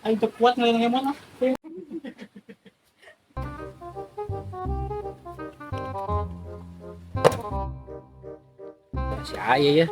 Ay, ito kuat ngelilingin mo na. Si Aya ya.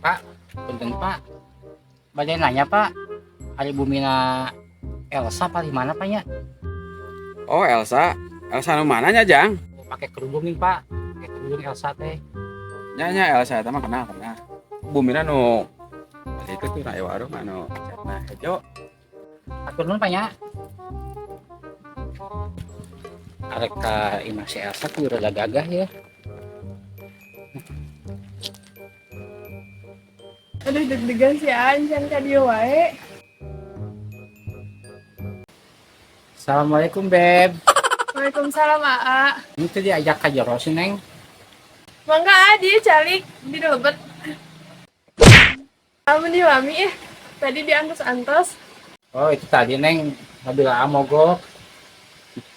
Pak, punten Pak. Badai nanya Pak, hari bumi na Elsa Pak di mana Pak ya? Oh Elsa, Elsa nu mananya Jang? Pakai kerudung nih Pak, pakai kerudung Elsa teh. Nya Elsa eta mah kenal. Bumina nu balik tuh na warung anu cenah hejo. Atur nun Pak ya. Arek ka imah si Elsa tuh udah gagah ya. Aduh deg-degan sih Anjan ka dia wae. Assalamualaikum Beb. Waalaikumsalam Aa. Ini tuh diajak ka jero si Neng. Mangga dia calik di dobet. Kamu di mami tadi diantos-antos. Oh itu tadi Neng nabila mogok.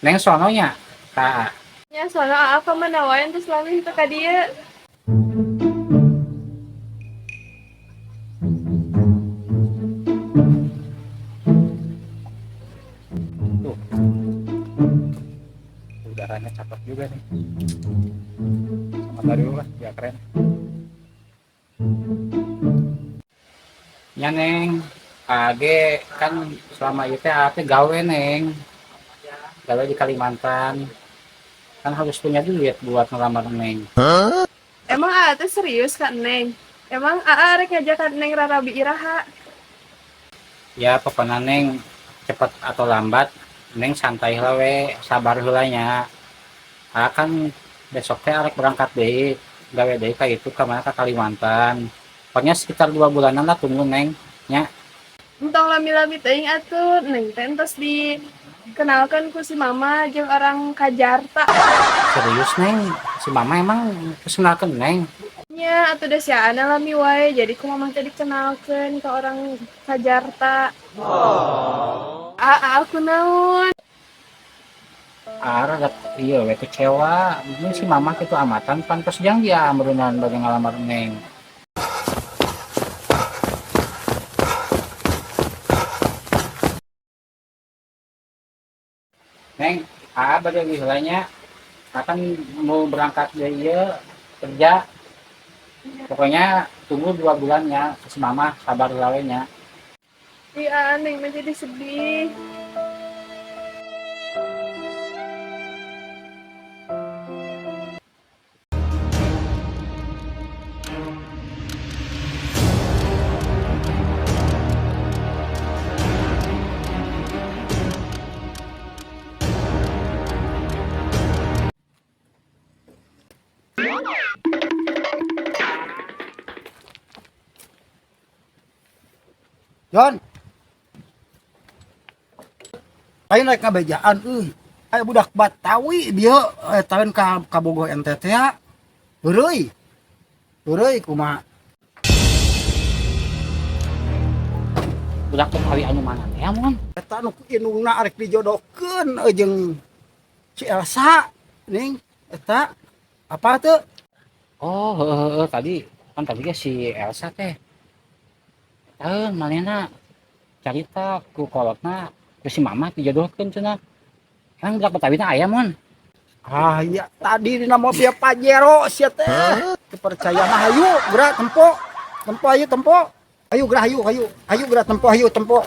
Neng sononya Kak. Ya soalnya Aa ka mana wae terus lami itu ka dia. Tuh. Udaranya cakep juga nih. Sama tadi lah, ya keren. Ya Neng, Age kan selama itu ate gawe Neng. Gawe di Kalimantan. Kan harus punya duit buat ngelamar Neng. Emang Aa teh serius Kak Neng? Emang Aa rek ngajak Kak Neng rarabi iraha? Ya pokoknya Neng cepet atau lambat Neng santai lah we, sabar heula nya. Kan besok teh arek berangkat deui, gawe deui ka itu ka mana ka Kalimantan. Pokoknya sekitar 2 bulanan lah tunggu Neng nya. Entong lami-lami teuing atuh Neng teh entos dikenalkan ku si Mama jeung orang Kajarta. Serius Neng, si Mama emang kesenalkeun Neng. Nya atuh da siana lami wae jadi ku Mama teh dikenalkeun ke orang Kajarta. Aku naon? Ara iya we kecewa. Ini si Mama kitu amatan pantes jang dia amrunan bagi ngalamar Neng. Neng, bade heula nya. Akan mau berangkat dari ieu kerja. Pokoknya tunggu 2 bulannya si Mama sabar heula we nya. Iya, Neng mah jadi sedih. Jon, ayo naik ngabejaan, ayo budak Batawi dia, tahun ka Bogo NTT ya, heureui kumaha? Budak Betawi anu mana teh mun? Eta nu indungna arek dijodohkeun jeung si Elsa, ning eta apa tuh? Oh, tadi kan tadi ge si Elsa teh. Manehna carita ku kolotna ku si Mama dijodohkeun cenah. Emang budak Betawi teh aya mun? Ah iya, tadi dina mobil Pajero sia teh. Kepercaya mah hayu, geura tempo. Tempo ayo tempo. Ayo geura hayu geura tempo hayu tempo.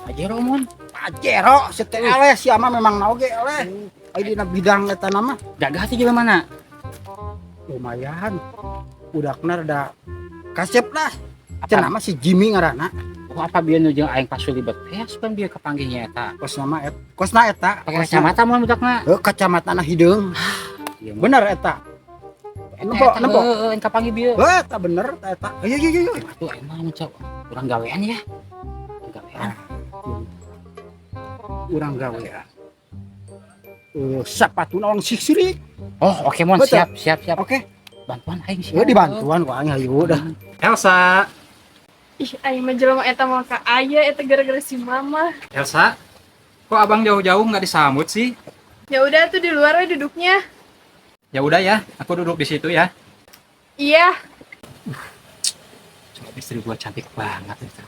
Ajero mun. Pajero sia teh eleh sia mah memang naoge eleh. Ayo dina bidang eta nama Gagah teh juga mana? lumayan. Budakna rada kasep lah. Cenah mah si Jimmy ngaranna. Oh, apa bieu nu jeung aing pas libet teh sugan bieu kapanggihnya eta. Kosna eta. Pakai kacamata mun budakna. Kacamatana hideung. Ieu mah. Bener eta. Nempo. Aing kapanggih bieu. Eta bener eta. Ayo. Atuh aing mah mencok urang gawean ya. Gawean. Urang gawean. Sapatuna orang sirik. Oh, oke mon, Betul. siap. Oke. Bantuan aing sih. Dibantuan kok aing hayu dah. Elsa. Ih, aing mah jelema eta mah ka aya eta gara-gara si Mama. Elsa, kok abang jauh-jauh nggak disambut sih? Ya udah tuh di luar we duduknya. Ya udah ya, aku duduk di situ ya. Iya. Istri gua cantik banget itu.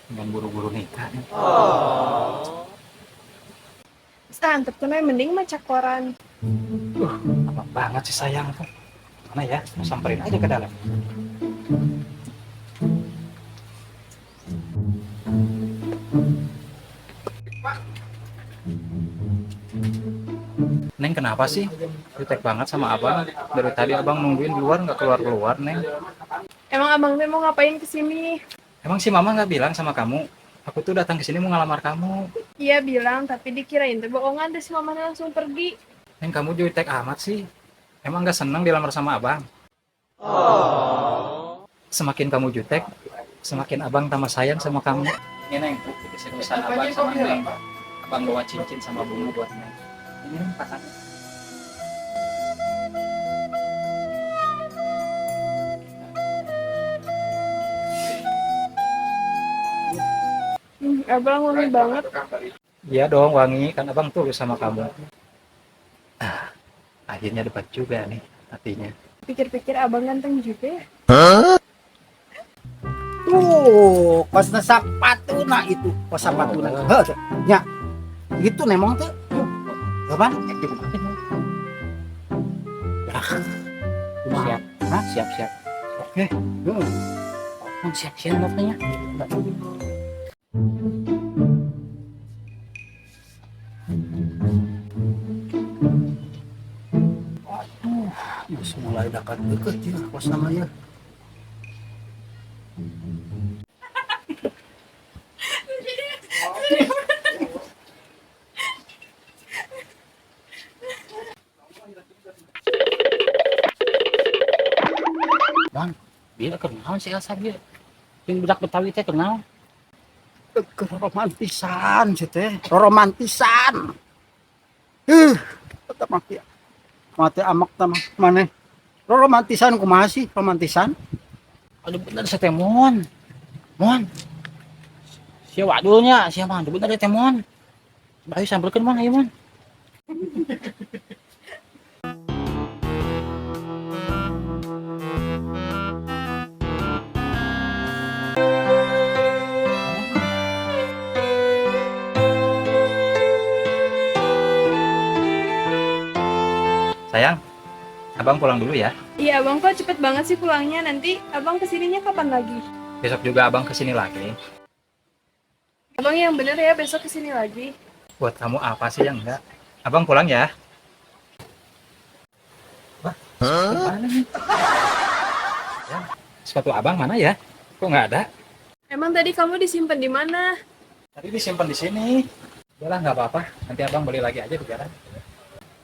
Dengan buru-buru nikah. Antep tuh mending maca koran. Apa banget sih sayang tuh. Mana ya? Samperin aja ke dalam. Neng kenapa sih? Jutek banget sama abang. Dari tadi abang nungguin di luar nggak keluar-keluar, Neng. Emang abang teh mau ngapain kesini? Emang si mama nggak bilang sama kamu? Aku tuh datang ke sini mau ngelamar kamu. Iya bilang, tapi dikirain teh bohongan deh si mama langsung pergi. Neng kamu jutek amat sih. Emang nggak seneng dilamar sama abang? Semakin kamu jutek, semakin abang tambah sayang sama kamu. Ini Neng, keseriusan abang sama Neng. Abang bawa cincin sama bunga buat Neng. Ini Neng, pasangan. Abang wangi banget. Iya dong wangi, kan abang tulus sama kamu. Ah, akhirnya dapat juga nih hatinya. Pikir-pikir abang ganteng juga ya. Tuh, pas na sapatu na itu, pas sapatu na. Heh, nya. Gitu nemong tuh. Kapan? Siap, Hah? siap. Oke. Heeh. Siap dokternya. Geus mulai dekat deket ya, pas nama ya. Bang, dia kenal si Elsa dia. Yang budak Betawi teh kenal. Keromantisan sih teh, romantisan. Tetap mati. Mati amak tamah mana? Romantisan kumaha sih romantisan? Aduh bener si Temon. Mon. Si wadulnya, si Aman. Aduh bener si Temon. Ayo sampelkeun Mon, ayo Mon. Sayang, abang pulang dulu ya. Iya abang kok cepet banget sih pulangnya. Nanti abang kesininya kapan lagi? Besok juga abang kesini lagi. Abang yang bener ya besok kesini lagi. Buat kamu apa sih yang enggak? Abang pulang ya. Wah, mana nih? Ya, sepatu abang mana ya? Kok nggak ada? Emang tadi kamu disimpan di mana? Tadi disimpan di sini. Udahlah nggak apa-apa. Nanti abang beli lagi aja di jalan.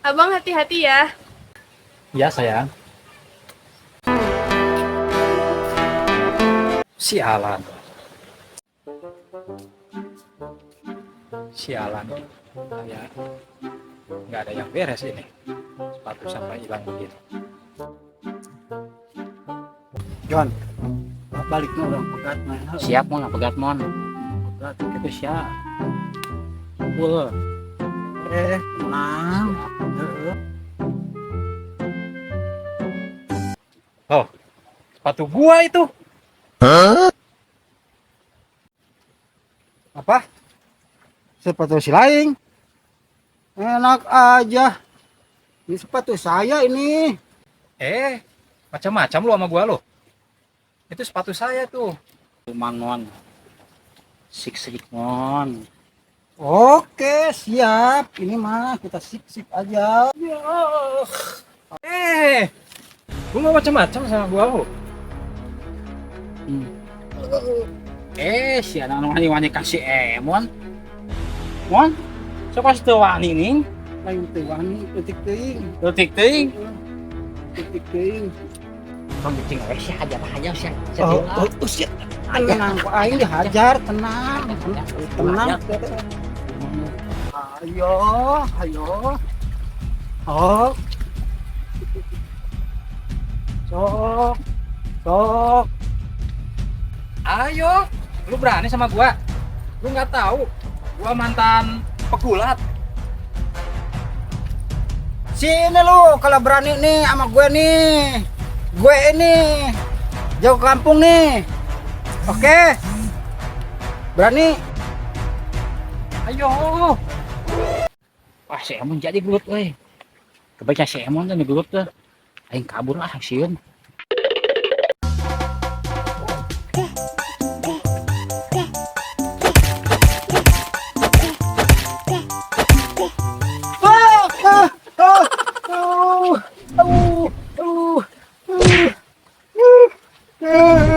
Abang hati-hati ya. Ya sayang. Sialan. Sialan. Kayak nggak ada yang beres ini. Sepatu sampai hilang begitu. John, balik no orang pegat mah. Siap mon, pegat mon. Pegat. Itu siap. Full. Tenang. Heeh. Oh, sepatu gua itu. Apa? Sepatu si Laing. Enak aja. Ini sepatu saya ini. Macam-macam lu sama gua lo. Itu sepatu saya tuh. Cuman mon. Sik-sik mon. Oke, siap. Ini mah kita sip-sip aja. Lu mau macam-macam sama gua lo. Si anak wani-wani kasih mon. Mon, siapa sih wani nih? Lain teh wani detik teuing. Detik ting. Detik teuing. Kamu bikin sih aja sih. Siap. Tenang, Pak Aing dihajar, tenang. Tenang. Ayo, ayo. Oh. Sok. Sok. Ayo, lu berani sama gua? Lu nggak tahu, gua mantan pegulat. Sini lu kalau berani nih sama gue nih. Gue ini jauh kampung nih. Oke. Berani? Ayo. Wah, si Emon jadi gelut euy. Kebaca si Emon teh gelut teh. Aing kabur lah sieun. Ah, ah, ah, ah, ah, ah, ah, ah.